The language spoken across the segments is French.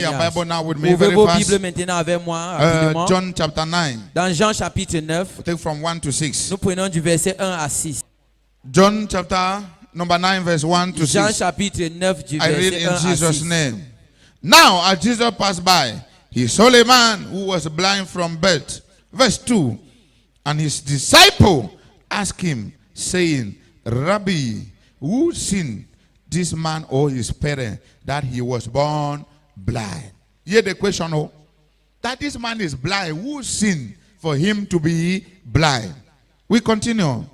Your Bible now with me Ouvrez very vos fast. Bibles maintenant avec moi rapidement. John chapter 9. Dans Jean chapitre 9, Take from 1 to 6. nous prenons du verset 1 à 6. John chapter number 9 verse 1 to Jean 6. chapitre 9 du I read verset in 1 à Jesus' 6. name. Now as Jesus passed by, he saw a man who was blind from birth. Verse 2. And his disciple asked him, saying, Rabbi, who sinned, this man or his parents, that he was born blind? Hear the question, oh, that this man is blind. Who sinned for him to be blind? We continue.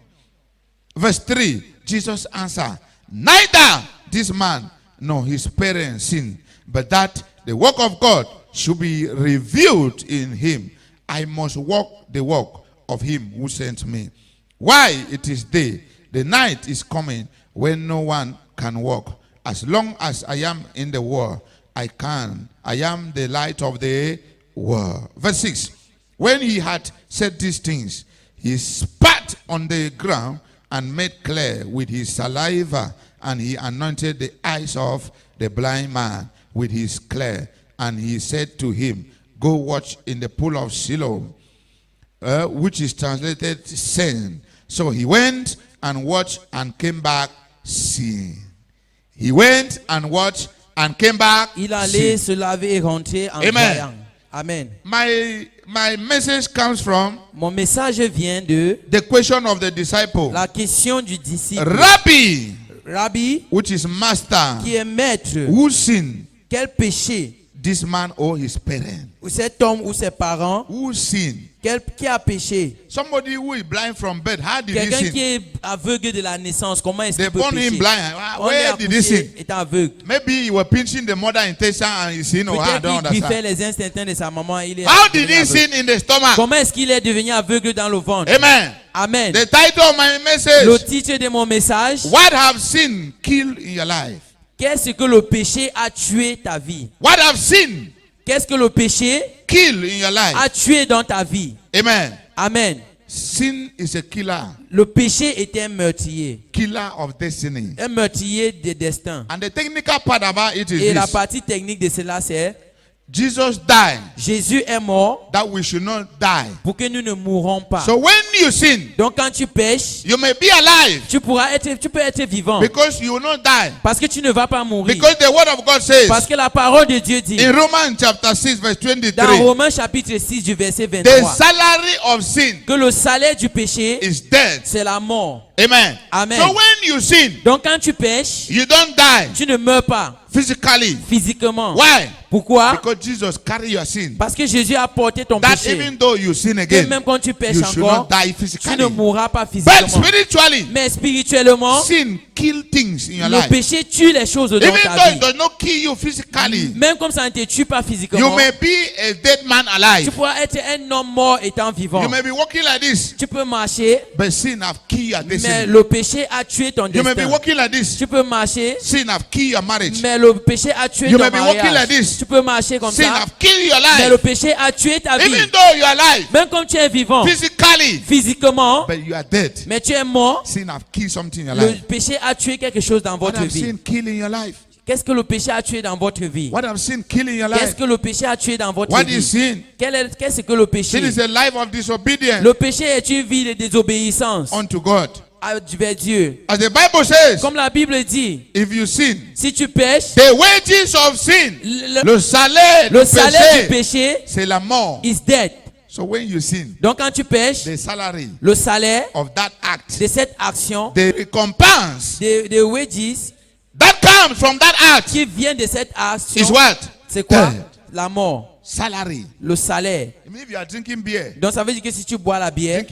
Verse 3, Jesus answered, neither this man nor his parents sinned, but that the work of God should be revealed in him. I must walk the work of him who sent me. Why it is day, the night is coming when no one can walk. As long as I am in the world, I am the light of the world. Verse 6. When he had said these things, he spat on the ground and made clear with his saliva, and he anointed the eyes of the blind man with his clay. And he said to him, go watch in the pool of Siloam, which is translated send. So he went and watched and came back seeing. He went and watched and came back. Il allait se laver et rentrer en voyant. Amen. My message comes from Mon message vient de the question of the disciple. la question du disciple. Rabbi, Rabbi, which is master, qui est maître, who sinned, quel péché, this man or his parents? ou cet homme ou ses parents, Who sinned? qui a péché? Somebody who is blind from birth. How did he Quelqu'un qui sin? est aveugle de la naissance, comment est-ce They qu'il peut born him pécher? blind. On Where l'a did he poussé, sin? est aveugle. Maybe he was pinching the mother intestine and he sinned, or I don't Peut-être qu'il griffait understand. les intestins de sa maman. Il est How did devenu he aveugle. sin in the stomach? Comment est-ce qu'il est devenu aveugle dans le ventre? Amen. Amen. The title of my Le message: titre de mon message, what have sin killed in your life? qu'est-ce que le péché a tué ta vie? What have sin Qu'est-ce que le péché killed in your life? a tué dans ta vie? Amen. Amen. Sin is a killer, Le péché était un meurtrier. killer of destiny. Un meurtrier de destin. And the technical part about it is Et la this: partie technique de cela, c'est Jesus died Jésus est mort that we should not die. pour que nous ne mourrons pas. So when you sin, Donc quand tu pêches, you may be alive tu peux être vivant. because you will not die. Parce que tu ne vas pas mourir. Because the word of God says Parce que la parole de Dieu dit in Romans chapter 6 verse dans 23, Romains chapitre 6 du verset the 23 salary of sin que le salaire du péché, is death. c'est la mort. Amen. Amen. So when you sin, Donc quand tu pêches, you don't die tu ne meurs pas physically. physiquement. Why? Pourquoi? Because Jesus carried your sin. Parce que Jésus a porté ton That péché. even though you sin Et again, même quand tu pêches you should encore, not die tu ne physically. mourras pas But physiquement. spiritually, Mais spirituellement, sin kill things in your le life. péché tue les choses dans Even ta though it vie. does not kill you physically, Même comme ça ne te tue pas you physiquement, may be a dead man tu alive. pourras être un homme mort étant vivant. You may be walking like this, Tu peux marcher, but sin have killed your mais destiny. le péché a tué ton You may be destin. walking like this, Tu peux marcher, sin have killed your marriage. mais le péché a tué You ton may be walking mariage. like this. Tu peux marcher comme Sin ça, have killed your mais le life. péché a tué ta vie. Even though you are alive Même comme tu es vivant physically, physiquement, but you are dead. mais tu es mort, Sin have killed something in your le life. péché a tué quelque chose dans What votre have vie. sin killed in your life? Qu'est-ce que le péché a tué dans votre vie? What have sin killed in your Qu'est-ce life? que le péché a tué dans votre What vie? is sin? Qu'est-ce que le péché? Sin is a life of disobedience Le péché est une vie de désobéissance unto God. vers Dieu. As the Bible says, Comme la Bible dit, if you sin, si tu pêches, the wages of sin, le salaire le du salaire du péché, péché c'est la mort. is death. So when you sin, Donc quand tu pêches, the salary le salaire of that act, de cette action, the recompense de wages that comes from that act qui vient de cette action, is what? c'est quoi? Death. La mort, Salary. le salaire. I mean, if you are drinking beer, Donc ça veut dire que si tu bois la bière,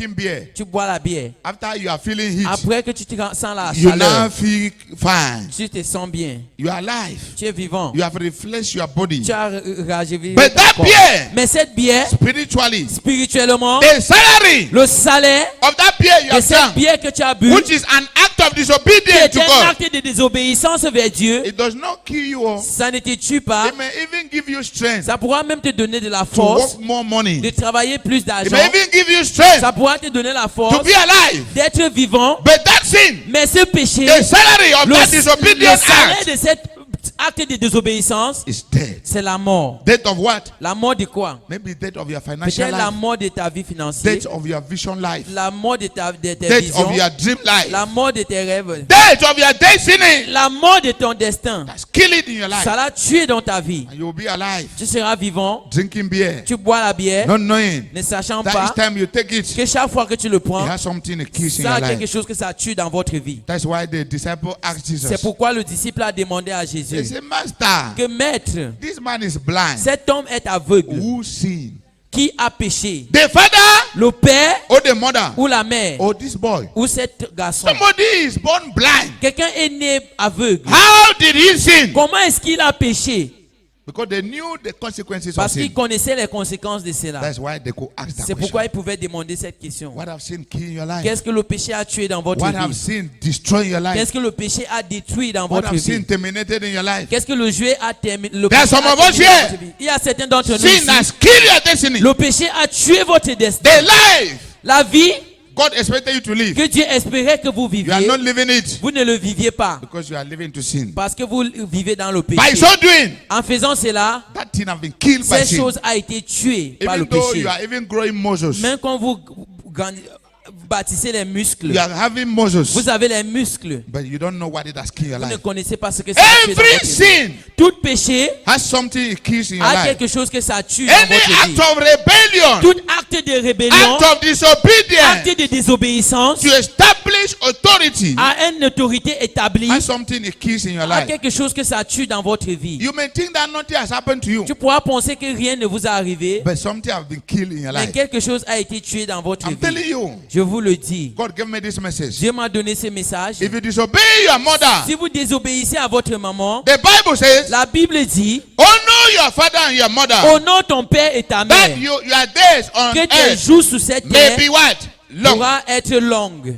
tu bois la bière. After you are feeling heat, après que tu te sens la you now chaleur, feel fine. tu te sens bien, You are alive. tu es vivant, You have refreshed your body. tu as rajeuni But ton that corps. beer, Mais cette bière, spiritually, spirituellement, the salary le salaire of that beer you de have cette drunk, bière que tu as bu, which is an act of qui disobedience est to un God, acte de désobéissance vers Dieu, it does not kill you. ça ne te tue pas, It may even give you strength ça pourra même te donner de la to force work more money. de travailler plus It d'argent, may even give you strength ça pourra te donner la to force be alive. d'être vivant, But that sin, mais ce péché, the salary of that le disobedient salaire act, de cette acte de désobéissance, is death. c'est la mort. Death of what? La mort de quoi? Maybe death of your financial Peut-être la life. mort de ta vie financière, Death of your vision life. la mort de tes Death visions, of your dream life. la mort de tes rêves, Death of your destiny. la mort de ton destin. That's kill it in your life. Ça l'a tué dans ta vie. And you'll be alive. Tu seras vivant, Drinking beer. tu bois la bière, Not knowing ne sachant that pas each time you take it, que chaque fois que tu le it prends, has something it kills in ça your a quelque life. chose que ça tue dans votre vie. That's why the disciple asked C'est Jesus. pourquoi le disciple a demandé à They Jésus say, Master, que maître, this man is blind. cet homme est aveugle. Who sinned? Qui a péché? The father Le père or the mother ou la mère or this boy? ou cet garçon? Somebody is born blind. Quelqu'un est né aveugle. How did he sin? Comment est-ce qu'il a péché? Because they knew the consequences of Parce sin. qu'il connaissait les conséquences de cela. That's why they could ask that C'est question. pourquoi il pouvait demander cette question. What have sin killed in your life? Qu'est-ce que le péché a tué dans votre What have vie? sin destroyed your life? Qu'est-ce que le péché a détruit dans What votre have sin vie? terminated in your life? Qu'est-ce que le péché a terminé? Le There are péché some a of us terminé dans here. votre vie. Il y a certains d'entre nous Sin ici. has killed your destiny. Le péché a tué votre destin. The life La vie God expected you to live. que Dieu espérait que vous You are viviez, not living it vous ne le viviez pas. because you are living to sin. Parce que vous vivez dans le By péché. so doing, En faisant cela, that thing have been killed by cette sin. chose a été tuée par le Even though péché. you are even growing muscles, Même quand vous bâtissez les muscles, you are having muscles, vous avez les muscles. but you don't know what it has killed your Vous ne life. connaissez pas ce que ça tue dans Every votre vie. sin Tout péché has something it kills in your a life. quelque chose que ça tue dans Any votre vie. act of rebellion, Tout acte de rébellion, act of disobedience acte de désobéissance to establish authority a une autorité établie, has something it kills in your a life. quelque chose que ça tue dans votre vie. You may think that nothing has happened to you, Tu pourras penser que rien ne vous est arrivé, but something has been killed in your mais life. quelque chose a été tué dans votre I'm vie. telling you, Je vous le dis. God gave me this message. Dieu m'a donné ce message. If you disobey your mother, Si vous désobéissez à votre maman, the Bible says, la Bible dit, honor your father and your mother, honore ton père et ta that mère, your days on que tes earth jours sur cette may terre be what? Long. pourra être longues.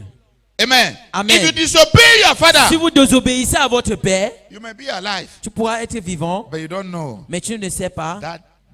Amen. Amen. If you disobey your father, Si vous désobéissez à votre père, you may be alive, tu pourras être vivant, but you don't know mais tu ne sais pas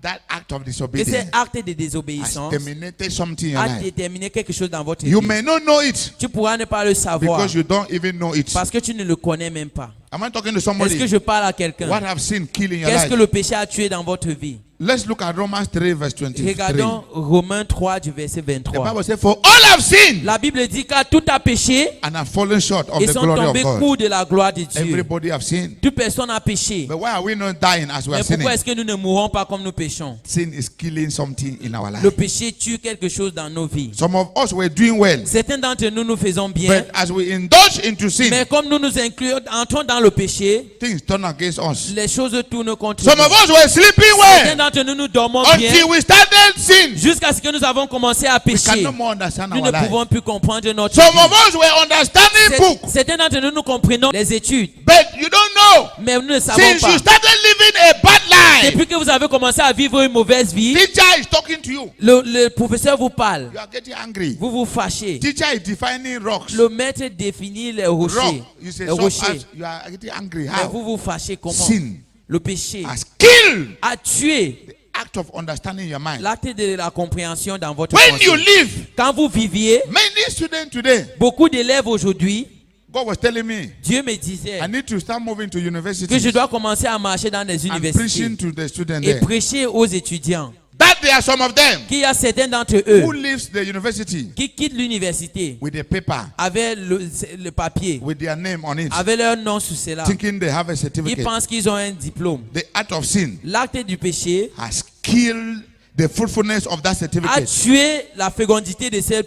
that act of que disobedience cet acte de has désobéissance terminated something in your a life. déterminé quelque chose dans votre You vie. may not know it Tu pourras ne pas le savoir because you don't even know it. parce que tu ne le connais même pas. Am I talking to Est-ce que somebody? je parle à quelqu'un? What have sin killed in your Qu'est-ce que life? le péché a tué dans votre vie? Let's look at Romans 3 verse 23. Regardons Romains 3 du verset The 23. Bible says, for all have sinned La Bible dit car tout a péché and have fallen short of et the sont glory of tombés God. court de la gloire de Dieu. Everybody have sinned. Toute personne a péché. But why are we not dying as we Mais are sinning? pourquoi est-ce que nous ne mourons pas comme nous péchons? Sin is killing something in our Le life. péché tue quelque chose dans nos vies. Some of us were doing well, Certains d'entre nous, nous faisons bien. but as we indulge into sin, Mais comme nous nous incluons, entrons dans le péché, things turn against us. les choses tournent contre Some nous. of us were sleeping Certains well d'entre nous, nous dormons bien until we started sin. jusqu'à ce que nous avons commencé à We pécher. cannot more understand Nous our ne life. pouvons plus comprendre notre Some vie. of us were understanding book, Certains d'entre nous, nous comprenons les études, but you don't know. mais nous ne savons Since pas. you started living a bad life, Depuis que vous avez commencé à vivre une mauvaise vie, teacher is talking to you. le professeur vous parle, You are getting angry. vous vous fâchez. Teacher is defining rocks. Le maître définit les rochers. Rock. You say, Les so rochers. as you are getting angry. Mais How? vous vous fâchez comment? Sin Le péché has killed a tué the act of understanding your mind. l'acte de la compréhension dans votre When you pensée. live, Quand vous viviez, many students today, beaucoup d'élèves aujourd'hui, God was telling me, Dieu me disait I need to start moving to que je universities dois commencer à marcher dans les and universités preaching to the students et there. prêcher aux étudiants. That there are some of them Qu'il y a certains d'entre who eux leaves the university qui quittent l'université with a paper avec le papier, with their name on it, avec leur nom sur cela. thinking they have a Ils certificate. pensent qu'ils ont un diplôme. The act of sin L'acte du péché has killed the fruitfulness of that a certificate. tué la fécondité de ce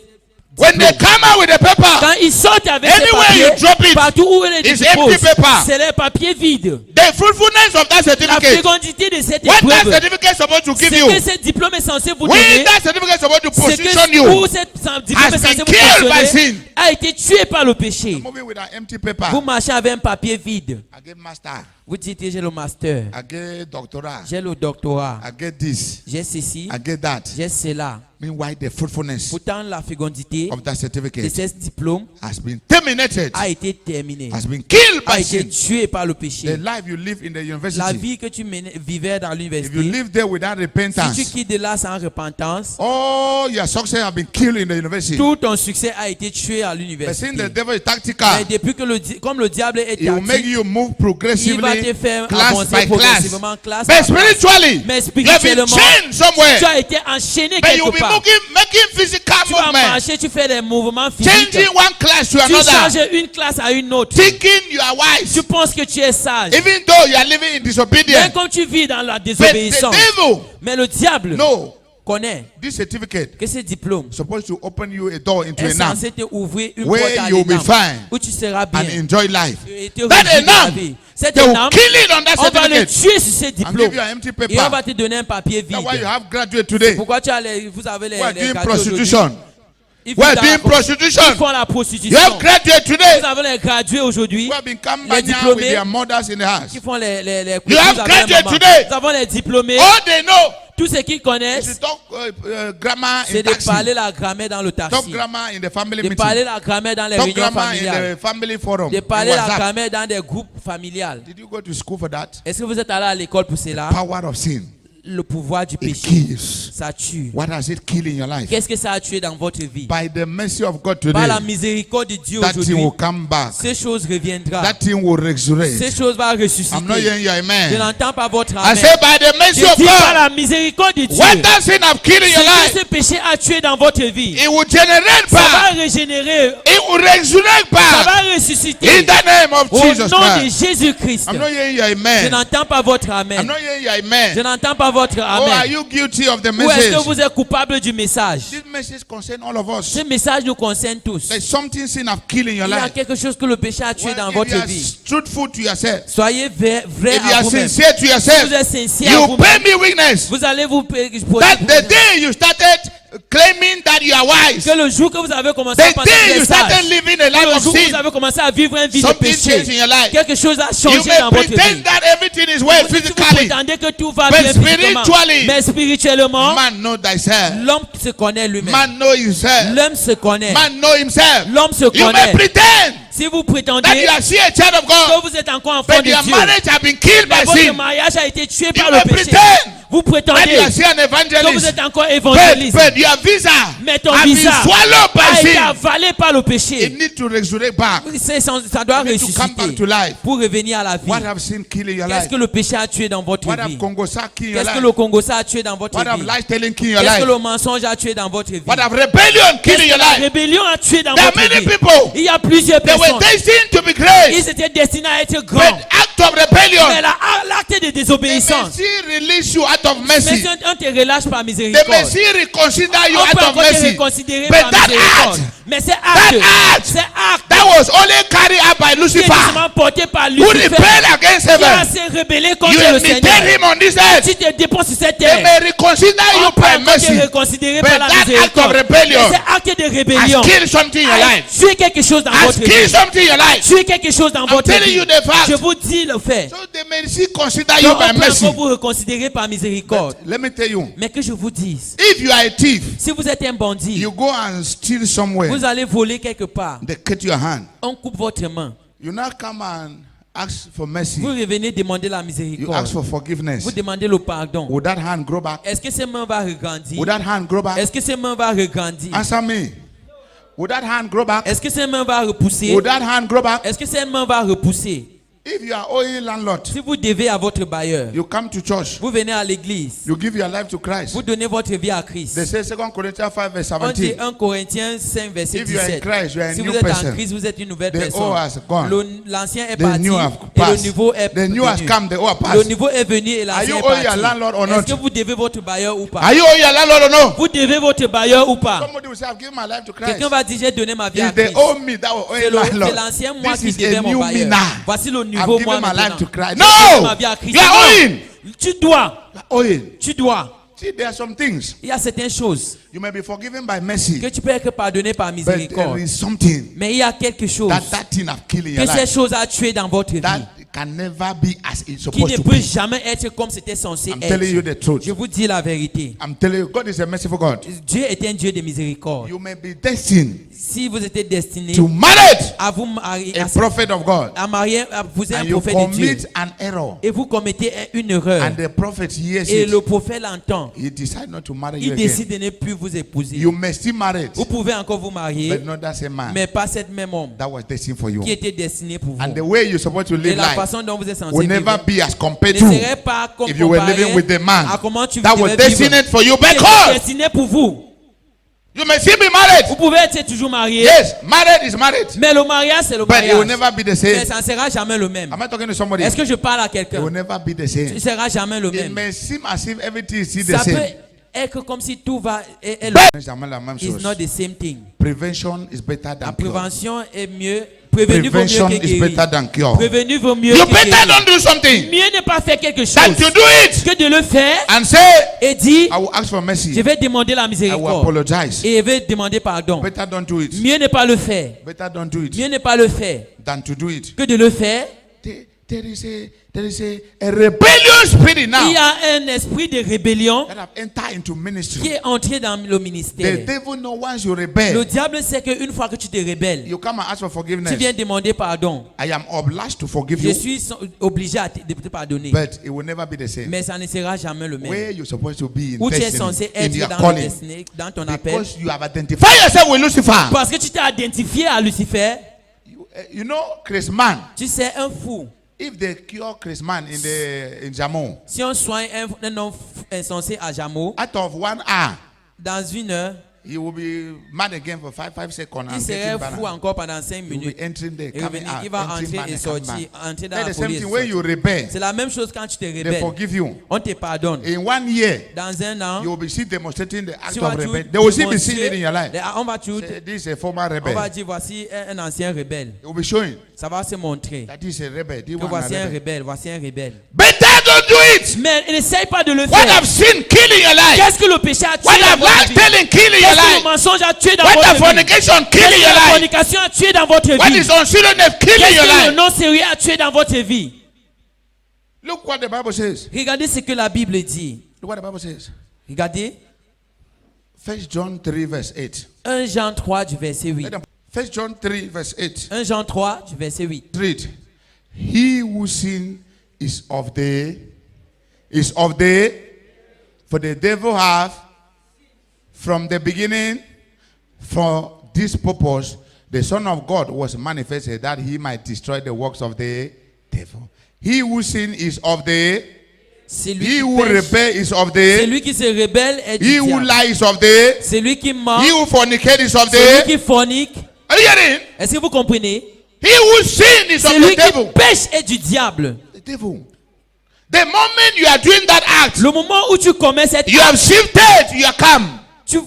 When diplôme. they come out with a paper, Quand ils sortent avec ces Anywhere you drop papiers, it, partout où ils les it's déposent, empty paper. c'est les papiers vides. the fruitfulness of that La certificate, fécondité de cette what that épreuve, certificate is supposed to c'est give you, que ce diplôme est censé vous when donner, that certificate is supposed to c'est position que où you, ce diplôme has est censé been vous killed by positionner sin. a été tué par le péché. Moving with an empty paper. Vous marchez avec un papier vide. I get master, Vous dites j'ai le master, I get doctorat, j'ai le doctorat, I get this, j'ai ceci, I get that. j'ai cela. Meanwhile, the fruitfulness Pourtant la fécondité of that de certificate ce diplôme has been terminated, a été terminée, has been killed a by été sin. tuée par le The péché. life you live in the La university, vie que tu vivais dans if you l'université, live there without si tu repentance, quittes de là sans repentance, all your success have been killed in the university. Tout ton succès a été tué à But since l'université. the devil is tactical, Mais depuis que comme le diable est he will make tactique, you move il va progressively, te faire class avancer by class. progressivement, classe But par classe. spiritually, Mais you have been spirituellement, chained somewhere. tu as été enchaîné But you'll quelque be part. making physical Tu vas movement, marcher, tu fais des mouvements physiques. changing one class to Tu another, changes une classe à une autre. thinking you are wise, Tu penses que tu es sage. even though you are living in Mais disobedience. comme tu vis dans la But the désobéissance, devil, mais le diable no, connaît this certificate que ce diplôme is supposed to open you a door into est a NAM censé te ouvrir une where porte à you will be l'ENAM, fine où tu seras bien. and enjoy life. Et te That réjouir de la ENAM, vie. Cet they will ENAM, kill it on that on va le certificate tuer sur ce and diplôme. give you an empty Et on va paper. te donner un papier vide. That's why you have graduate today. Pourquoi vous avez les Who are doing gradués aujourd'hui? prostitution. Ils Who are font doing Ils prostitution. font la You prostitution. have graduate today Vous avez les gradués aujourd'hui who have been come les back now with diplômés their mothers in the house. qui font les You have vous avez graduate un moment. today. Nous avons les diplômés. All they know Tout ce qu'ils is connaissent, to talk grammar c'est in de taxi, parler la grammaire dans le talk taxi. grammar in the family De meeting, parler la grammaire dans les talk réunions grammar in familiales. the family forum. De in parler la WhatsApp. grammaire dans des groupes familiales. Did you go to school for that? Est-ce que vous êtes allé à l'école pour cela? Power of sin. Le pouvoir du It péché, kills. ça tue. What has it killed in your life? Qu'est-ce que ça a tué dans votre vie? By the mercy of God Par today, la miséricorde de Dieu that thing aujourd'hui, will come back. ces choses reviendront. That thing will Ces resurrect. choses vont I'm not ressusciter. hearing your Je amen. n'entends pas votre I amen. say by the mercy Je of dis par God, la miséricorde de Dieu, what that sin have killed in your ce life, que ce péché a tué dans votre vie, it will generate ça va back. régénérer, It will resurrect ça back. va ressusciter. In the name of Au Jesus nom de Christ. Jésus-Christ. I'm not hearing your Je amen. n'entends pas votre I'm amen. not hearing your Je amen. n'entends pas votre Oh, are amen. you guilty of the Ou est-ce que message? vous êtes coupable du message? This message concerns all of us. Ce message nous concerne tous. There's something sin have killed in your Il y a life. quelque chose que le péché a tué dans Well, if votre you are vie. truthful to yourself, Soyez vrai if you à are vous-même. sincere to Si vous yourself, êtes sincère à you vous-même, pay me witness vous allez vous that the day you started claiming that you are wise, que le jour que vous avez commencé à the penser que day vous you êtes sage, started living a life le of jour que vous sin, avez commencé à vivre une vie de something changed in péché, your life. quelque chose a You changé may dans votre vie. pretend that everything is well Vous physically, prétendez que tout va but bien physiquement, spiritually, mais spirituellement, man know thyself. l'homme se connaît lui-même. Man know himself. L'homme se connaît. Man know himself. L'homme se You may connaît. pretend Si vous that prétendez you are still a child of que God, vous êtes encore enfant but your de Dieu, marriage has been killed mais by votre sin. mariage a été tué par You le may péché, pretend vous that you prétendez are still an que vous evangelist, êtes encore évangéliste, but your visa mais ton has been visa swallowed by a été sin. avalé par le It péché. needs to resurrect back. Ça doit It needs to come back to ressusciter life. pour revenir à la vie. What have sin killed in your Qu'est-ce life? que le péché a tué dans votre What have vie? Congosa killed in your Qu'est-ce que life? le Congosa a tué dans votre What have vie? lies telling killed in your Qu'est-ce que life? le mensonge a tué dans votre vie? What have rebellion killed Qu'est-ce in que your la life? rébellion a tué dans There are votre many vie? people. Il y a plusieurs They were personnes. destined to be great, Ils étaient destinés à être but grands. act of rebellion, Mais l'acte de they may désobéissance, still release you out of mais mercy. on te relâche par They may miséricorde. still reconsider you On peut out of encore te mercy. reconsidérer But par that miséricorde. act, Mais c'est acte, c'est acte that was only carried out by qui est Lucifer, justement porté par who Lucifer, rebelled against qui a heaven. s'est rebellé You contre le imitate Seigneur. him on this earth. Tu te dépenses sur cette They terre. may reconsider you On peut by encore mercy. te reconsidérer But par la that act of miséricorde. Mais rebellion c'est acte de rébellion. has killed something in your A life. tué quelque chose dans Has votre killed vie. something in your life. Tué quelque chose dans I'm votre telling vie. you the fact. Je vous dis le fait. So they may still consider Donc, you on by peut mercy. encore vous reconsidérer par miséricorde. Let me tell you, Mais que je vous dise, if you are a thief, si vous êtes un bandit, you go and steal somewhere, vous allez voler quelque part, they cut your hand. on coupe votre main. You now come and ask for mercy. Vous revenez demander la You ask miséricorde. for forgiveness. Vous demandez le pardon. Would that hand grow back? Est-ce que ces mains va regrandir? Would that hand grow back? Est-ce que ces mains va regrandir? Answer me. Would that hand grow back? Est-ce que ces mains va repousser? Would that hand grow back? Est-ce que ces mains va repousser? If you are owing landlord, Si vous devez à votre bailleur, you come to church, vous venez à l'église, you give your life to Christ. vous donnez votre vie à Christ. They say 2 Corinthians 5 verse On dit 17. 1 Corinthiens 5 verset If you are in 17. Christ, you are a Si new vous êtes en person. Christ, vous êtes une nouvelle The personne. old has gone. L'ancien est The parti new have et le passed. nouveau est The new has venu. come, the old Le passed. nouveau est venu et Are you l'ancien est owing your parti. landlord or Est-ce not? que vous devez votre bailleur ou pas? Are you owing your landlord or no? Vous devez votre bailleur ou pas? Somebody will say, I've given my life to Christ. Quelqu'un va dire j'ai donné ma vie à If they Christ. owe me, that will owe C'est landlord. l'ancien moi This qui is devait a mon new bailleur. me now. Voici le I've nouveau given moi my life maintenant. to Christ. J'ai donné ma No! vie à Christ. You are Non. owing. Tu dois. You are owing. Tu dois. See, there are some things. Il y a certaines choses You may be forgiven by mercy, que tu peux être pardonné par but there miséricorde. is something Mais il y a quelque chose that thing have killed in que your ces life. choses a tué dans votre vie. That can never be as it's qui supposed ne to peut be. jamais être comme c'était censé I'm telling you être. the truth. Je vous dis la vérité. I'm telling you, God is a merciful God. Dieu est un Dieu de miséricorde. You may be destined Si vous êtes destiné to marry à vous marier, a prophet of God, à marier, vous êtes un and you prophète de Dieu, commit an error, et vous commettez une erreur, and the prophet hears et it, le prophète l'entend, he decides not to marry you il again. décide de ne plus vous épouser. You may still marry, Vous pouvez encore vous marier, but not that same man mais pas cet même homme that was destined for you. qui était destiné pour And the vous. way you're supposed to Et live la life façon dont vous êtes censé will vivre never be as compared ne to serait pas comme if you were comparé living with the man à comment tu that was devais vivre. destined for you. Qui était Because destiné pour vous. you may still be married. Vous pouvez être toujours marié, Yes, married is married, mais le mariage c'est le but it will mariage. never be the Mais same. ça ne sera jamais le même. Am I talking to somebody? Est-ce que je parle à It quelqu'un? will never be the Ce ne same. sera jamais le It même. may seem as if everything is still the Ça peut same. être comme si tout va est But it's jamais la même is chose. not the same thing. Prevention is better La than cure. prévention est mieux. Prévenu vaut mieux Prevention que is better guérir. than cure. Prévenu vaut mieux You que better guérir. don't do something Mieux ne pas faire quelque than chose to do it que de le faire and say, et dire I will ask for je mercy. vais demander la I will miséricorde apologize. et je vais demander pardon. Better don't do it. Mieux ne pas le faire. Better don't do it Mieux ne pas le faire than to do it. que de le faire. There is a rebellious spirit Il y now a un esprit de rébellion that have entered into qui ministry. est entré dans le The ministère. devil knows once you Le rebel, diable sait qu'une fois que tu te rebelles, you come and ask for tu forgiveness. viens demander pardon. I am obliged to forgive Je you, suis obligé de te pardonner. but it will never be the same. Mais ça ne sera jamais le même. Where you're supposed to be in Où tu es destiny, censé in être your dans le calling, destin, dans ton appel. because you have identified yourself with Lucifer. Parce que tu t'es identifié à Lucifer. You know, Chris Man. Tu sais, un fou. If they cure Chris Man in Jamon, Si on soigne un homme insensé à Jamo, out of 1 hour, dans une heure, he will be mad again for 5 seconds. il And serait getting fou banana. encore pendant 5 He will minutes. be entering there, Et coming revenir, out, il va entering entrer man et and coming sortir, back. entrer dans That's la the same folie et thing when you sortir. rebel. C'est la même chose quand tu te They rebelles. forgive you. On te pardonne. In 1 year, Dans un an, you will be still demonstrating the act tu of vas rebellion. They will still be démontrer- seeing it in your life. On va tout- Say, this is a former on va rebel. dire voici un ancien rebelle. It will be showing Ça va se montrer that this is a rebel. This que one voici a un rebel. rebelle, voici un rebelle. Better don't do it. Mais n'essaye pas de le What faire. have sin killing your life? Qu'est-ce que le péché a tué What dans have votre lies vie? telling killing your Qu'est-ce que le life? mensonge a tué dans What votre have vie? fornication Qu'est-ce killing que your la life? fornication a tué dans votre What vie? is unseriousness killing Qu'est-ce your que le life? non-sérieux a tué dans votre vie? Look what the Bible says. Regardez ce que la Bible dit. Look what the Bible says. Regardez 1 John 3 verse 8. 1 Jean 3 du verset 8. 1 John 3 verse 8. 1 Jean 3 du verset 8. Read. He who sin is of the, for the devil have from the beginning, for this purpose, the Son of God was manifested that he might destroy the works of the devil. He who sin is of the, Celui he qui who pêche, rebel is of the, celui qui se rebelle est du he who diable. lies of the, Celui qui ment, he who fornicate is of celui the. qui fornique. Are you hearing? Est-ce que vous comprenez? He who sin is of Celui the devil. qui pêche est du diable. The devil. The moment you are doing that act, Le moment où tu commets cette you have shifted your come. tu,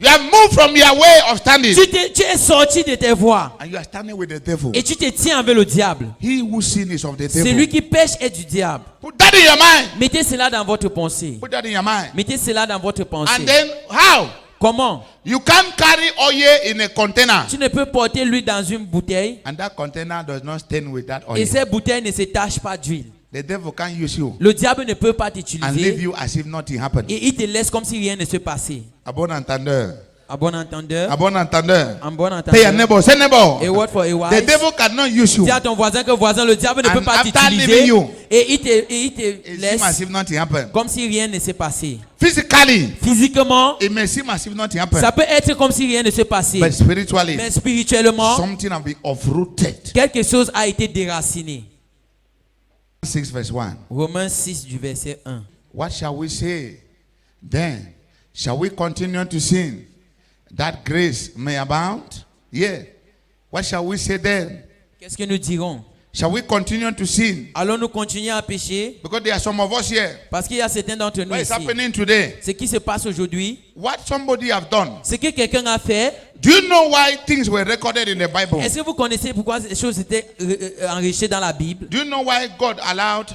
You have moved from your way of standing. tu es sorti de tes voies And you are standing with the devil. et tu te tiens avec le diable. He who sin is of the Celui devil. qui pêche est du diable. Put that in your mind. Mettez cela dans votre pensée. Put that in your mind. Mettez cela dans votre pensée. And then how? Comment? You can't carry oil in a container. Tu ne peux porter l'huile dans une bouteille And that container does not stain with that oil. et cette bouteille ne se tache pas d'huile. The devil can't use you Le diable ne peut pas and leave t'utiliser you as if nothing happened. et il te laisse comme si rien ne se passait. A bon entendeur. À bon entendeur. A bon entendeur. En bon Tell your entendeur. neighbor. Say neighbor. A word for a The wise. devil cannot use you. Dis à ton voisin que voisin, le diable ne And peut pas after t'utiliser leaving you, et il te It seems as laisse if nothing happened. comme si rien ne s'est passé. Physically, Physiquement, it may seem as if nothing happened. ça peut être comme si rien ne s'est passé. But spiritually, Mais spirituellement, something have been uprooted. quelque chose a été déraciné. 6 verse 1. Romains 6 du verset 1. What shall we say then? Shall we continue to sin that grace may abound? Yeah. What shall we say then? Qu'est-ce que nous dirons? Shall we continue to sin? Allons-nous continuer à pécher? Because there are some of us here. Parce qu'il y a certains d'entre nous What is ici. happening today? Ce qui se passe aujourd'hui, What somebody have done. ce que quelqu'un a fait, Do you know why things were recorded in the Bible? est-ce que vous connaissez pourquoi ces choses étaient enrichies dans la Bible? Do you know why God allowed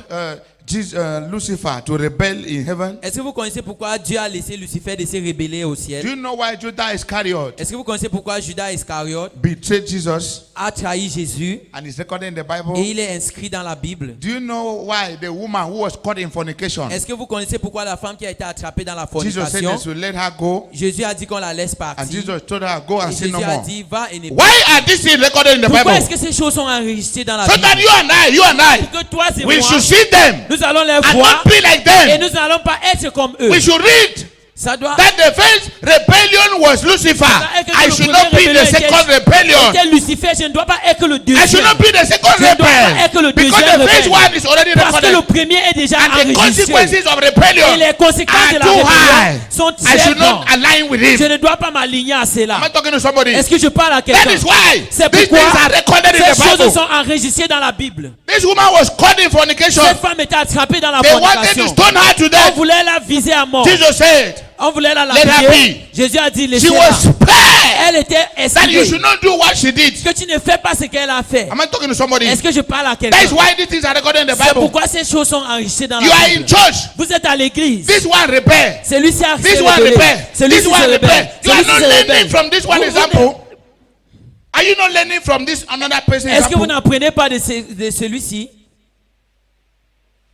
Lucifer to rebel in heaven? Est-ce que vous connaissez pourquoi Dieu a laissé Lucifer de se rebeller au Do ciel? you know why Judas Iscariot Est-ce que vous connaissez pourquoi Judas Iscariote betrayed Jesus a trahi Jésus and is recorded in the et Bible? il est inscrit dans la Bible? Do you know why the woman who was caught in fornication, Est-ce que vous connaissez pourquoi la femme qui a été attrapée dans la Jesus said fornication, they should let her go, Jésus a dit qu'on la laisse and partir Jesus told her, go and et sin Jésus no a more. dit va et ne Why are these things recorded in the Pourquoi Bible? est-ce que ces choses sont enregistrées dans la So Bible? that you and I, Pour que toi et we moi, should see them nous allons les and voir not be like et them. nous n'allons pas être comme eux. We should read Ça doit that the first rebellion was Lucifer. I should not be the second rebellion. était Lucifer, je ne dois pas être le I should deuxième. not be the second Je ne dois pas être le rebel. Because deuxième the first rebelle. one is already Parce que le recorded. premier est déjà And the enregistré. consequences of Et rebellion les conséquences de are la too rébellion high. sont I très should not grandes. align with Je him. ne dois pas m'aligner à cela. Am I talking to somebody? Est-ce que je parle à That quelqu'un? is why C'est these pourquoi things are recorded in ces the choses Bible. sont enregistrées dans la Bible. This woman was caught in fornication. Cette femme était attrapée dans la They wanted to fornication. stone her to On death. voulait la viser à mort. Jesus said, On voulait la Let her lapider. Jésus a dit, she laissez-la. was spared. Elle était That you esquivée. should not do what she did. Que tu ne fais pas ce qu'elle a fait. Am I talking to somebody? Est-ce que je parle à That quelqu'un? is why these things are recorded in the C'est Bible. pourquoi ces choses sont enregistrées dans You la are in Bible. church. Vous êtes à l'église. This one rebel. Celui-ci a This fait one rebelle. rebel. Celui-ci This one se rebel. rebelle. You are Celui-ci not se learning rebelle. from this one Vous- example. Are you not learning from this another person Est-ce que vous example? n'apprenez pas de celui-ci?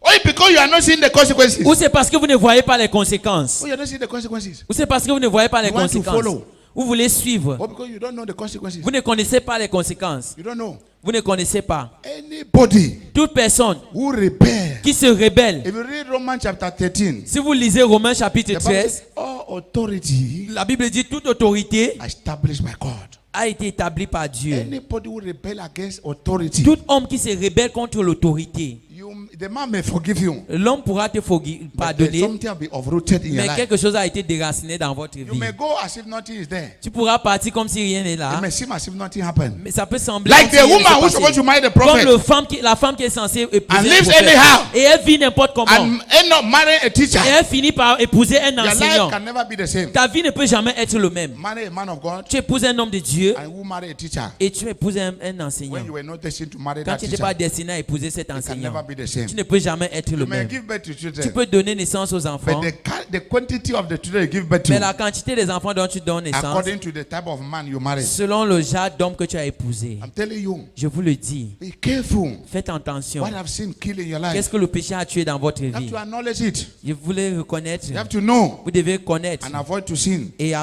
Or because you are not seeing the consequences. Ou c'est parce que vous ne voyez pas les conséquences? Oh, you are not seeing the consequences. Ou c'est parce que vous ne voyez pas les You want to conséquences? follow. Vous voulez suivre. Or because you don't know the consequences. Vous ne connaissez pas les conséquences. You don't know. Vous ne connaissez pas. Anybody Toute personne who rebel. qui se rebelle. If you read Romans chapter 13, Si vous lisez Romains chapitre the Bible 13, says, all authority la Bible dit toute autorité established by God. a été établie par Dieu. Anybody who rebel against authority, Tout homme qui se rebelle contre l'autorité, the man may forgive you. l'homme pourra te But pardonner, something will be uprooted in your mais life. quelque chose a été déraciné dans votre You vie. may go as if nothing is there. Tu pourras partir comme si rien n'est It là, may seem as if nothing happened. mais ça peut sembler Like comme the si rien ne woman s'est who's passé. supposed to marry the Comme prophet la femme qui est censée épouser And un lives prophète. anyhow. Et elle vit n'importe comment. and end up marrying a teacher. Et elle finit par épouser un Your enseignant. life can never be the same. Ta vie ne peut jamais être le même. Marry a man of God Tu épouses un homme de Dieu and who marry a teacher et tu épouses un enseignant. when you were not destined to marry Quand that tu n'étais teacher. pas destiné à épouser cet It can enseignant, never be the same. tu ne peux jamais être le You may même. give birth to Tu children, peux donner naissance aux enfants, but the quantity of the children you give birth mais to, la quantité des enfants dont tu donnes naissance, according to the type of man you marry. selon le genre d'homme que tu as épousé, I'm telling you, je vous le dis, be careful. faites attention. What I've seen kill in your Qu'est-ce life, que le péché a tué dans votre you have vie? to acknowledge it. Je voulais reconnaître. You have to know Vous devez connaître and avoid to sin. et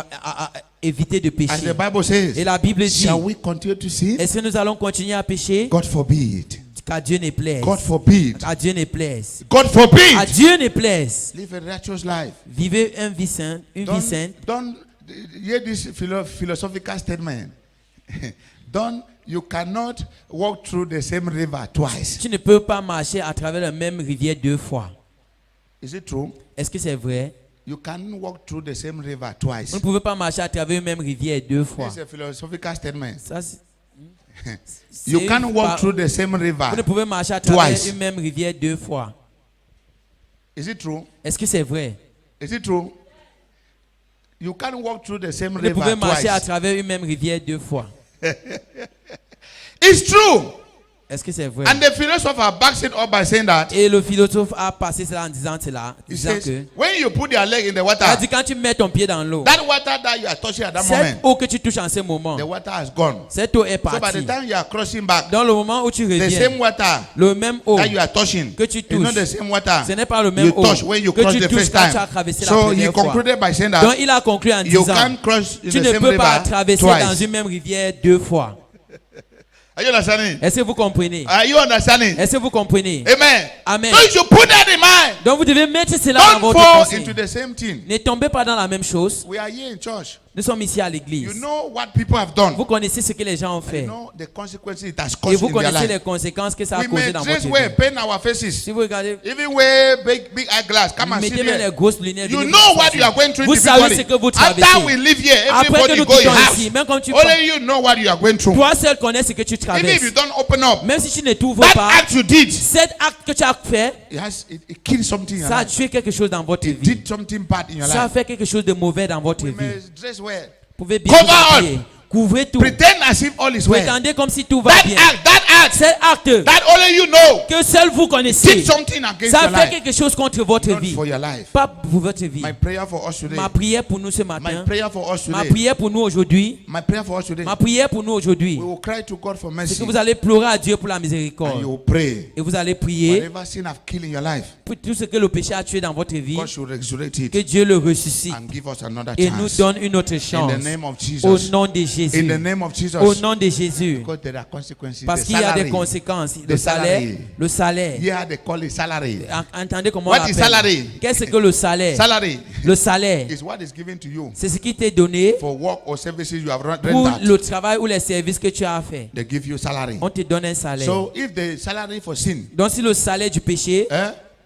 éviter de As pécher. the Bible says, Et la Bible dit, shall we continue to sin? est-ce que nous allons continuer à pécher? God forbid. Qu'à Dieu ne plaise. God forbid. À Dieu ne plaise. God À forbid. Dieu ne plaise. Live a righteous life. Vivez une vie sainte, Don't hear this philosophical statement. You cannot walk through the same river twice. Tu ne peux pas marcher à travers la même rivière deux fois. Is it true? Est-ce que c'est vrai? You cannot walk through the same river twice. Vous ne pouvez pas marcher à travers une même rivière deux fois. This is a philosophical statement. Ça, You c'est can't walk pas- through the same Vous ne river. pouvez marcher à travers Twice. une même rivière deux fois. Is it true? Est-ce que c'est vrai? Is it true? You can't walk through the same Vous ne pouvez river marcher à twice. travers une même rivière deux fois. It's true. Est-ce que c'est vrai? And the philosopher backs it up by saying that Et le philosophe a passé cela en disant cela. he Disant says, que, when you put your leg in the water, il a dit quand tu mets ton pied dans l'eau, that water that you are touching at that cette moment, eau que tu touches en ce moment, the water has gone. cette eau est So by the partie. time you are crossing back, Dans le moment où tu the reviens, same water le même eau that you are touching que tu is not touches, the same water ce n'est pas le même you eau touch when you que cross tu the touches first quand tu as time. traversé la So he première fois. concluded by saying Donc that il a conclu en you disant, can't cross in tu the ne same peux pas river traverser dans twice. une même rivière deux fois. Are you understanding? Est-ce que vous comprenez? Are you understanding? Est-ce que vous comprenez? Amen. Amen. So you should put that in mind. Donc vous devez mettre cela dans Don't votre fall pensée. into the same thing. Ne tombez pas dans la même chose. We are here in church. Nous sommes ici à You l'église. know what people have done. Vous connaissez ce que les gens ont You fait. know the consequences it has Et caused vous in their connaissez les life. conséquences que ça a We causé may dans dress votre well, vie. paint our faces, Si vous regardez, even wear big eyeglass. Come and sit mettez même les here. grosses lunettes. You venez know vous what asseoir. you are going through Vous savez ce individually. que vous After traversez. we live here, Après que everybody nous go in quittons house. ici, même quand tu Only you know what you are going through. toi seul connais ce que tu Even if traverses. you don't open up, Même si tu ne t'ouvres that pas, act you did, cet acte que tu as fait, it kills something in your ça a life. tué quelque chose dans votre It vie. did something bad in your Ça a life. fait quelque chose de mauvais dans votre We vie. may dress well. Vous pouvez bien Cover vous habiller. Couvrez tout. Pretend as if all is well. Prétendez comme si tout va That bien. act act Cet acte that only you know que seul vous connaissez, did something against ça your fait life, quelque chose contre votre not vie, for your life. pas pour votre vie. My prayer for us today. Ma prière pour nous ce My matin, prayer for us ma today. prière pour nous aujourd'hui, My prayer for us today. ma prière pour nous aujourd'hui, We will cry to God for c'est mercy. que vous allez pleurer à Dieu pour la And miséricorde. you will pray. Et vous allez prier Whatever sin have killed in your life, pour tout ce que le péché a tué dans votre vie, God should resurrect que it Dieu le ressuscite and give us another et nous chance. donne une autre In chance. the name of Au Jesus. nom de In Jésus. the name of Jesus. Au nom de Jésus. Because there are consequences. Parce The qu'il y a des salary. conséquences. The Le salaire. salary. Le salaire. Yeah, they call it salary. Entendez comment on What is l'appelle. salary? Qu'est-ce que le salaire? Salary Le salaire, is what is given to you c'est ce qui t'est donné for work or services you have pour rendered. le travail ou les services que tu as fait. They give you salary. On te donne un salaire. So if the salary for sin, Donc si le salaire du péché,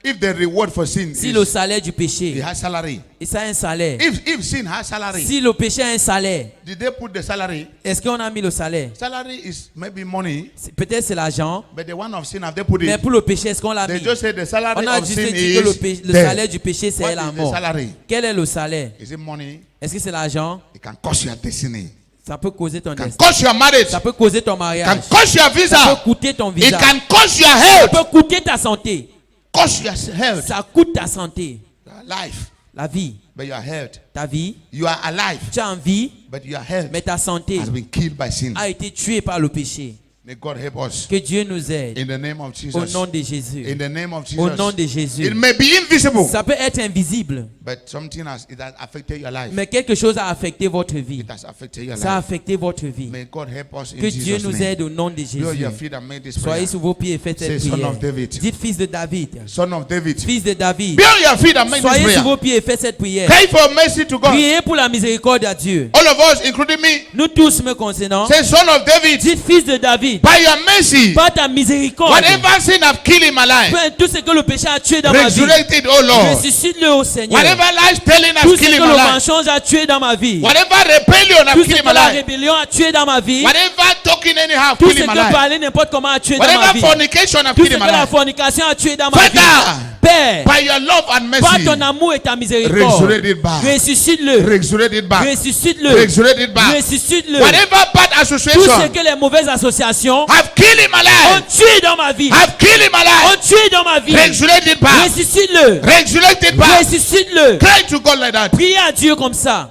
if the reward for sin si le is salaire du it péché, has salary. et ça a un salaire. If sin has salary, Si le péché a un salaire, did they put the salary? est-ce qu'on a mis le salaire? Salary is maybe money, Peut-être c'est l'argent, but the one of sin have they put mais it? pour le péché, est-ce qu'on l'a They mis? just say the salary On a of juste sin dit que is le death. salaire du péché, c'est What la is the mort. salary? Quel est le salaire? Is it money? Est-ce que c'est l'argent? It can cost your destiny. Ça peut causer ton It can destin. cost your marriage. Ça peut causer ton It mariage. can cost your Ça peut visa. coûter ton It visa. can cost your Ça health. peut coûter ta santé. Cost your health. Ça coûte ta santé. Your life. La vie. But your health. Ta vie. You are alive. Tu as envie, But your health mais ta santé has been killed by sin. a été tuée par le péché. May God help us. Que Dieu nous aide. In the name of Au Jesus. nom de Jésus. In the name of Au nom Jesus. de Jésus. It may be invisible, Ça peut être invisible, but something it has affected your life. mais quelque chose a affecté votre vie. It has affected your Ça a life. affecté votre vie. May God help us in Que Dieu Jesus' nous name. aide au nom de Be on Jésus. your feet and make this Soyez prayer. sur vos pieds et faites cette Say, Son prière. of David. Dites fils de David. Son of David. Fils de David. Be on your feet and make this Soyez sur prayer. vos pieds et faites cette prière. Pray for mercy to God. Priez pour la miséricorde à Dieu. All of us, including me, Nous tous me concernant. say, Son of David, Dites fils de David. by your mercy, Par ta miséricorde. whatever sin I've killed in my life, Tout ce que le péché a tué dans ma vie. resurrect it, oh Lord. Ressuscite-le au Seigneur. Whatever lies telling Tout I've ce killed que in my le life, mensonge a tué dans ma vie. whatever rebellion Tout I've ce killed in que my la life, rébellion a tué dans ma vie. whatever talking anyhow I've Tout ce killed in my que life, parler n'importe comment a tué dans ma whatever vie. fornication I've Tout killed ce in que my la life, fornication a tué dans ma vie. Father, Père, by your love and par mercy, ton amour et ta miséricorde, resurrect it back. ressuscite-le. Resurrect it back. Ressuscite-le. Resurrect it back. Ressuscite-le. Whatever bad Tout ce association que les mauvaises associations have killed in my ont life, tué dans ma vie. have killed in my Ont life, tué dans ma vie. resurrect it back. Ressuscite-le. Resurrect it back. Ressuscite-le. Cry to God like that. Priez à Dieu comme ça.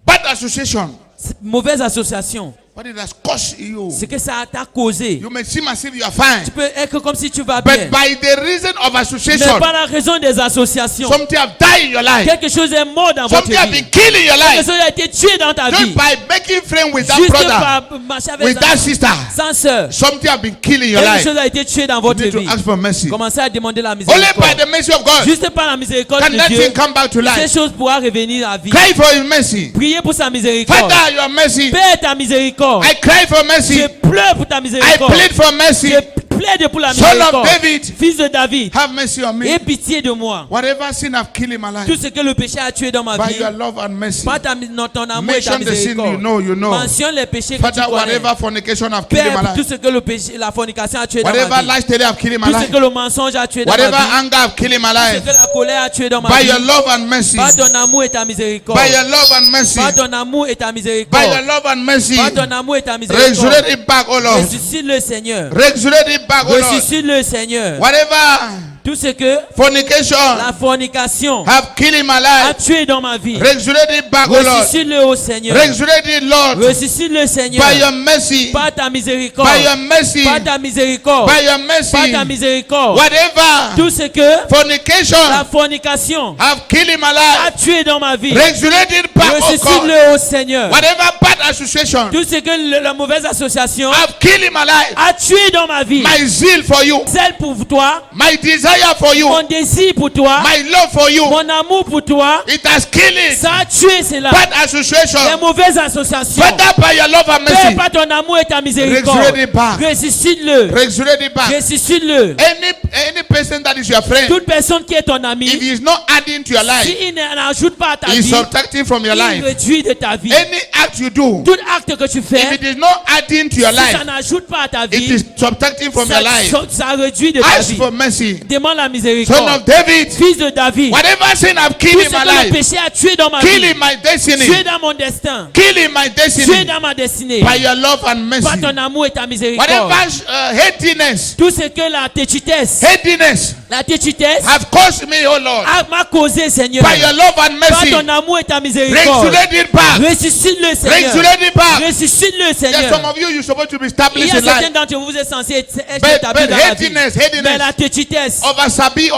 Bad association, Cette mauvaise association, what it has cost you. ce que ça t'a causé. You may seem as if you are fine, Tu peux être comme si tu vas bien. but by the reason of Mais association, par la raison des associations, something have died in your life. quelque chose est mort dans votre Something have vie. been killed in your Quelque life. chose a été tué dans ta vie. Just by making friends with that Juste brother, par marcher avec with that sister, sans sœur. something have been killed in your Quelque life. chose a été tué dans You votre need to vie. ask for mercy. Commencez à demander la Only by miséricorde. the mercy of God Juste par la miséricorde can de that Dieu, thing come back to ces life. choses pourra revenir à la vie. Cry for His mercy. Priez pour sa miséricorde. Father, your mercy. Père, ta miséricorde. I cry for mercy. Je pleure pour ta I miséricorde. plead for mercy. Je plaide pour la Son of miséricorde. David, Fils de David, have mercy on me. aie pitié de moi. Whatever sin I've killed in my Tout life, ce que le péché a tué dans ma by vie, your love and mercy, par ton amour et ta mention the sin miséricorde. you know. Mentionne les péchés que tu Father, connais. whatever fornication I've killed in my Père, tout life, ce que le péché, la fornication a tué dans whatever ma vie. lifestyle I've killed in my Tout ce life, que le mensonge a tué dans whatever ma vie. anger I've killed in my Tout ce life, que la colère a tué dans ma by vie. your love and mercy, Par ton amour et ta miséricorde. by your love and mercy, Par ton amour et ta by miséricorde. your love and mercy, Par ton amour et ta miséricorde. resurrect it back, oh Lord. Ressuscite le Seigneur. Resurrect it back, oh Lord. Ressuscite le Seigneur. Whatever Tout ce que fornication la fornication have killed in my a life, tué dans ma vie. resurrect it back, oh Lord. Ressuscite-le au Seigneur. Resurrect it, Lord, Ressuscite le Seigneur. by your mercy, Par ta miséricorde. by your mercy, Par ta miséricorde. by your Par ta mercy. miséricorde. Whatever Tout ce que fornication la fornication have killed in my a life, tué dans ma vie. resurrect it back, oh God. Ressuscite-le au Seigneur. Whatever bad association Tout ce que la mauvaise association have killed in my life, a tué dans ma vie. my zeal for you, Celle pour toi, my desire for you, mon désir pour toi, my love for you, mon amour pour toi, it has killed it. ça a tué cela. Bad association, Les mauvaises associations. Father, by your love and Père, mercy, par ton amour et ta miséricorde. resurrect it back. Ressuscite-le. Resurrect it back. Ressuscite-le. any person that is your friend, toute personne qui est ton ami, if he is not adding to your life, s'il n'ajoute pas à ta he is vie, subtracting from your il life. réduit de ta vie. Any act you do, Tout acte que tu if fais, it is not adding to your si ça life, n'ajoute pas à ta it vie, is subtracting from your life. ça réduit de ta Ask vie. for mercy. Demande la Son miséricorde. of David, Fils de David, whatever sin I've tout killed ce in my que le life, péché a tué dans ma kill vie, in my tué destiny, dans mon destin, kill in my tué destiny, dans ma destinée, by your love and par mercy. ton amour et ta miséricorde. Whatever hatiness, Tout ce que la tétutesse have caused me, oh Lord, m'a causé, Seigneur, by your love and par mercy, ton amour et ta miséricorde, resurrect it back. ressuscite-le, Seigneur. Resurrect it back. Ressuscite-le, There's some Seigneur. of you, you're supposed to be Il established y a in certains life. d'entre vous, vous êtes censés être But établis dans la vie. hatiness, Mais la tétutesse, oversabi,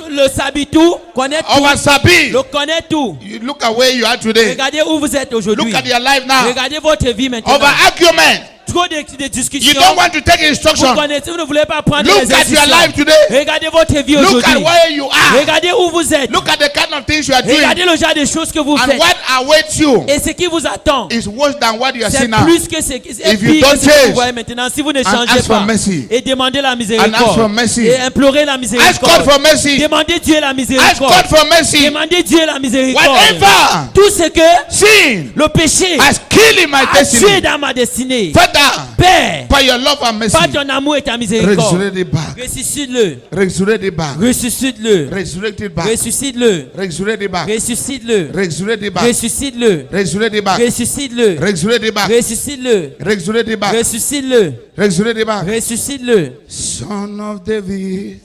le sabi tout, connaît tout, oversabi. le connaît tout. You look at where you are today. Regardez où vous êtes aujourd'hui. Look at your life now. Regardez votre vie maintenant. Over argument. Trop de You discussions. don't want to take Vous instruction. connaissez, vous ne voulez pas prendre Look les at your instructions. life today. Regardez votre vie Look at aujourd'hui. where you are. Regardez où vous êtes. Look at the kind of things you are doing. Regardez le genre de choses que vous And faites. what awaits you Et ce qui vous attend, is worse than what you are c'est seeing now. plus que ce que If you pire que don't ce que change vous voyez maintenant. Si vous ne and changez ask for pas mercy. et demandez la And ask miséricorde for mercy. et implorez la Ask God miséricorde, for mercy. demandez Dieu la Ask miséricorde, God for mercy. demandez Dieu la miséricorde. Whatever Tout ce que sin le péché has killed in my a tué destiny, dans ma destinée, Father, Père, by your love and mercy, par ton amour et ta miséricorde, resurrect it back. ressuscite-le, Resurrect it back. ressuscite-le, Resurrect it back. ressuscite-le, Resurrect it back. ressuscite-le, Resurrect it back. ressuscite-le, Resurrect it back. ressuscite-le, Resurrect it back. ressuscite-le, Resurrect it back. ressuscite-le, Resurrect it back. ressuscite-le. Son of David,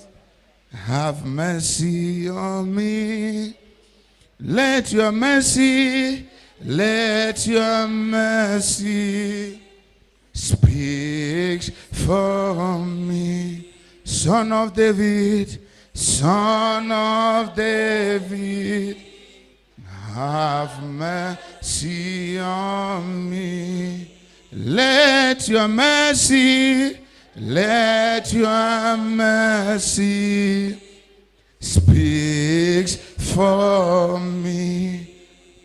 have mercy on me. Let your mercy speak for me. Son of David, have mercy on me. Let your mercy speak for me.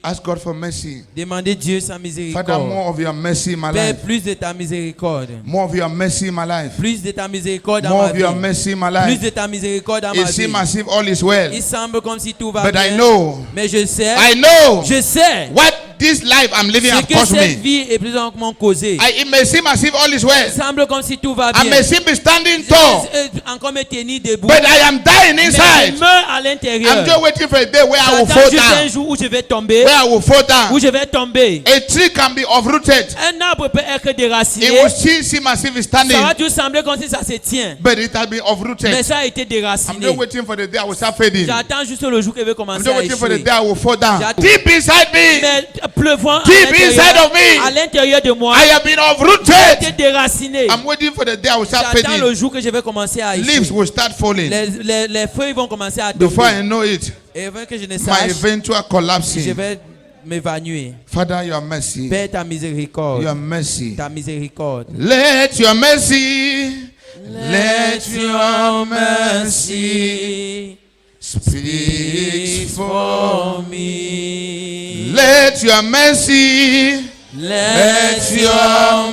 Ask God for mercy. Demandez Dieu sa Father, miséricorde. more of your mercy in my Père, life. plus de ta miséricorde. More of your mercy in my life. Plus de ta miséricorde dans More ma of your vie. mercy in my Plus life. de ta miséricorde dans ma It vie. seems as if all is well. Il semble comme si tout va But I bien. know, Mais je sais je what this life I'm living ce has que cost cette me. vie est plus ou moins causée. It may seem as if all is well. Il semble comme si tout va I bien. may seem be standing tall. Encore me tenir debout. But I am dying Mais inside. je meurs à l'intérieur. I'm just waiting for a day where I will J'attends fall juste un down. jour où je vais tomber. Where I will fall down. Où je vais tomber. A tree can be uprooted. Un arbre peut être déraciné. It will still seem as if it's standing. Ça va toujours sembler comme si ça se tient. But it has been Mais uprooted. ça a été I'm déraciné. just waiting for the day I will start fading. J'attends juste le jour que je vais I'm commencer just à waiting for the échouer. day I will fall down. J'attends. Deep inside me, Mais pleuvant Deep inside of me. à l'intérieur de moi, I have been j'ai uprooted. été déraciné. I'm waiting for the day I will start J'attends fading. le jour que je vais commencer à Leaves échouer. will start falling. Les feuilles vont commencer à Before tomber. I know it, Et avant que je ne my sache, eventual je collapsing. vais m'évanouir. Father, your mercy. Père, ta miséricorde. Your mercy. Ta miséricorde. Let your mercy. Let your mercy speak for me. Let your mercy. Let your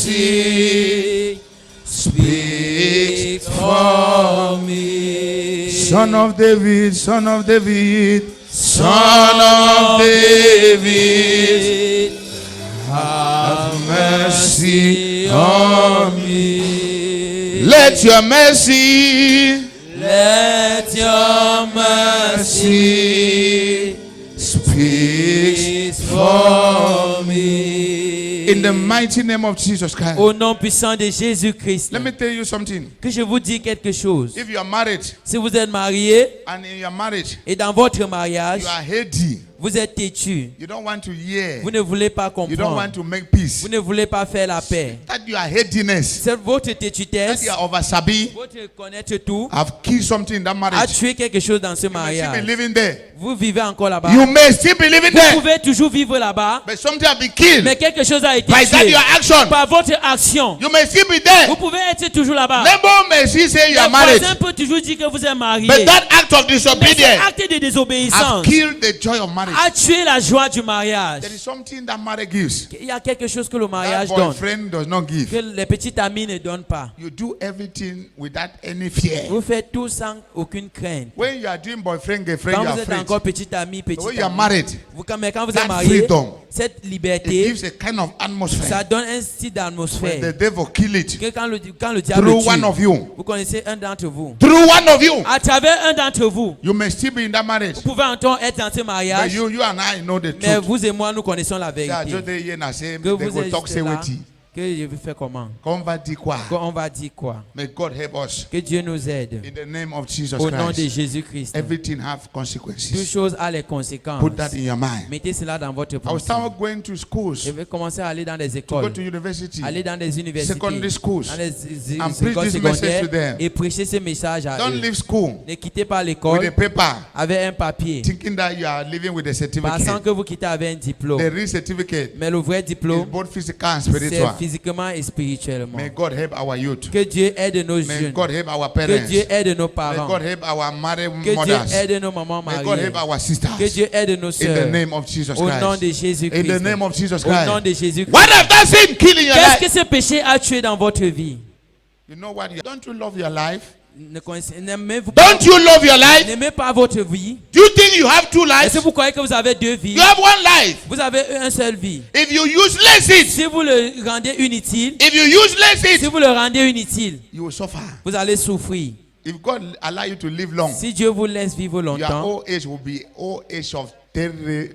mercy speak for me. Son of David, Son of David, Son of David, have mercy on me. Let your mercy, Let your mercy speak for me. in the mighty name of Jesus Christ. Au nom puissant de Jésus-Christ. Let me tell you something. Que je vous dis quelque chose. If you are married Si vous êtes marié and in your marriage et dans votre mariage, you are heady, vous êtes têtu. you don't want to hear, Vous ne voulez pas you don't want comprendre. to make peace. Vous ne voulez pas faire la paix. That you are headiness, C'est votre that têtutesse, you are oversabi, votre connaître tout, have killed something in that a marriage. tué quelque chose dans ce You may still be mariage. living there. Vous vivez encore là-bas. You may still be living Vous there, pouvez toujours vivre là-bas, but something have been killed mais quelque chose a été by that tué your action. par votre action. You may still be there. Vous pouvez être toujours là-bas. Neighbor may still say you Le are married, voisin peut toujours dire que vous êtes marié. but that act of Mais cet disobedience acte de have désobéissance killed the joy of a marriage. a tué la joie du mariage. There is something that marriage gives. Il y a quelque chose que le That mariage donne, boyfriend does not que give. les petits amis ne donnent pas. You do everything without any fear. Vous faites tout sans aucune crainte. When you are doing boyfriend, girlfriend, Quand you are vous êtes free. encore petit ami, When petit you are ami, married, mais quand vous that êtes marié, freedom, cette it liberté, gives a kind of ça atmosphere. donne un style When the d'atmosphère. devil kill it Que quand le diable through one of tue, you, vous connaissez un d'entre vous. through one of you, À travers un d'entre vous, you may still be in that marriage. vous pouvez encore être dans ce But mariage, you and I know the mais truth. vous et moi, nous connaissons la Say, I vérité. just dey here and say, Que they vous go êtes talk juste say là, wetin. que je vais faire comment? Come va dire quoi? On va dire quoi? May God help us. Que Dieu nous aide. In the name of Jesus Au nom de Christ. Jésus-Christ. Everything have Toute consequences. chose a les conséquences. Put that in your mind. Mettez cela dans votre I will pensée. start going to schools, Je vais commencer à aller dans des to go écoles, to university. aller dans des universités, Secondary schools, dans les and preach écoles this message to secondaires them. et prêcher ce message à Don't eux. leave school Ne quittez pas with l'école a paper, avec un papier, thinking that you are living with a pensant certificate. que vous quittez avec un diplôme. The real certificate Mais le vrai is diplôme, both physical and c'est spiritual. physiquement et spirituellement. May God help our youth. Que Dieu aide nos May jeunes. God help our Que parents. Dieu aide nos May parents. God help our married Que Dieu mothers. aide nos mamans May God mariées. help our Que sisters. Dieu aide nos In the sœurs. name of Jesus Au nom de Christ. Jésus-Christ. In the name of Jesus Au nom Christ. de Jésus-Christ. What have that sin kill in your Qu'est-ce que life? ce péché a tué dans votre vie? You know what? Don't you love your life? N'aimez-vous pas, Don't you love your life? n'aimez pas votre vie? Do you think you have two Est-ce que lives? vous croyez que vous avez deux vies? You have one life. Vous avez un seul vie. If you useless it, Si vous le rendez inutile, if you useless si it, vous le rendez inutile, you will suffer. vous allez souffrir. If God allow you to live long, Si Dieu vous laisse vivre your longtemps, old age will be old age of terror,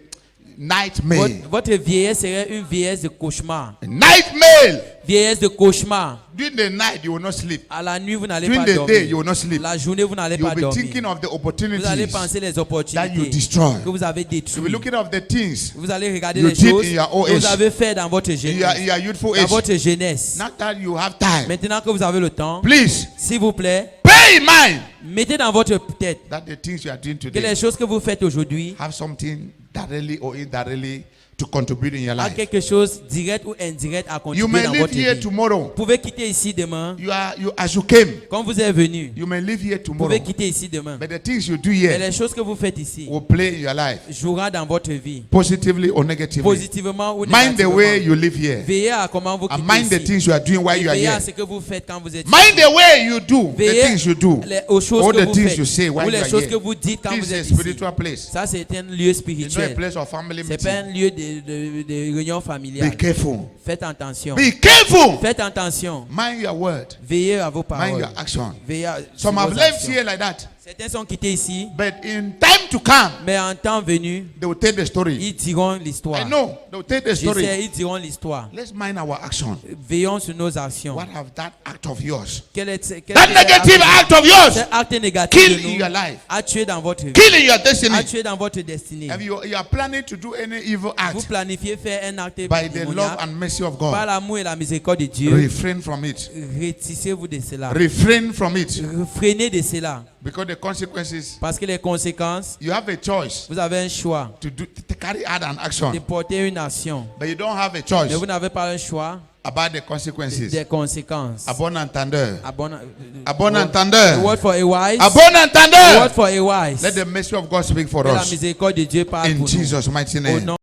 nightmare. votre vieillesse serait une vieillesse de cauchemar. Nightmare. Vieillesse de cauchemar. During the night, you will not sleep. À la nuit, vous n'allez During pas the day, you dormir. will not sleep. La journée, vous n'allez You pas will be dormir. thinking of the Vous allez opportunities penser les that you opportunités destroy. que vous avez You will be détruites. looking of the things Vous allez regarder you les did choses in your old que vous age. avez fait dans votre in jeunesse. your youthful Dans age. votre jeunesse. Now that you have time, Maintenant que vous avez le temps, please s'il vous plaît, bear in mind mettez dans votre tête that the things you are doing que today les choses que vous faites aujourd'hui have something directly or indirectly to contribute in your a life. quelque chose direct ou indirect à You contribuer may dans live votre here vie. tomorrow. Vous pouvez quitter ici demain. As you came, Quand vous êtes venu, you may live here vous tomorrow. pouvez quitter ici demain. But the things you do Mais here les choses que vous faites ici will play in your life, jouera dans votre vie, positively or negatively. positivement ou Mind the way négativement. you live here. Veillez à comment vous And quittez mind the ici. things you are doing while Et you are veillez here. à ce que vous faites quand vous êtes Mind ici. the way you do, the Veillez things you do, aux choses all que the vous things faites you say ou while you les are choses que here. vous dites quand This vous is a êtes ici. spiritual place. Ça, c'est un lieu It's not a spirituel. place of family C'est pas un meeting. lieu de réunion Be familiale. careful. Faites attention. Be careful. Faites attention. Mind your word. Veillez à vos Mind paroles. your action. Veillez à Some sur have vos left actions. here like that. Certains sont quittés ici, But in time to come, mais en temps venu, they will tell the story. ils diront l'histoire. I know. They will tell the Je story. sais, ils diront l'histoire. Let's mind our action. Veillons sur nos actions. What have that act of yours, Quel est that negative act of yours, cet acte négatif kill de in nous your life, a tué dans votre vie, kill in your destiny? a tué dans votre destinée. If you are planning to do any evil Vous act, planifiez faire un acte by the love démoniaque and mercy of par God, l'amour et la miséricorde de Dieu. refrain from it. Rétissez-vous de cela. Refrain from it. Freinez de cela. Because the consequences, Parce que les conséquences, you have a choice vous avez un choix to carry out an de action, porter une action. but you don't have a choice Mais vous n'avez pas un choix about the consequences. des conséquences. À bon entendeur. À bon À bon entendeur. word for a wise. À bon Word entendeur. for a wise. Let the mercy of God speak for Que la us. miséricorde de Dieu parle In pour nous. Jesus' mighty Au name. nom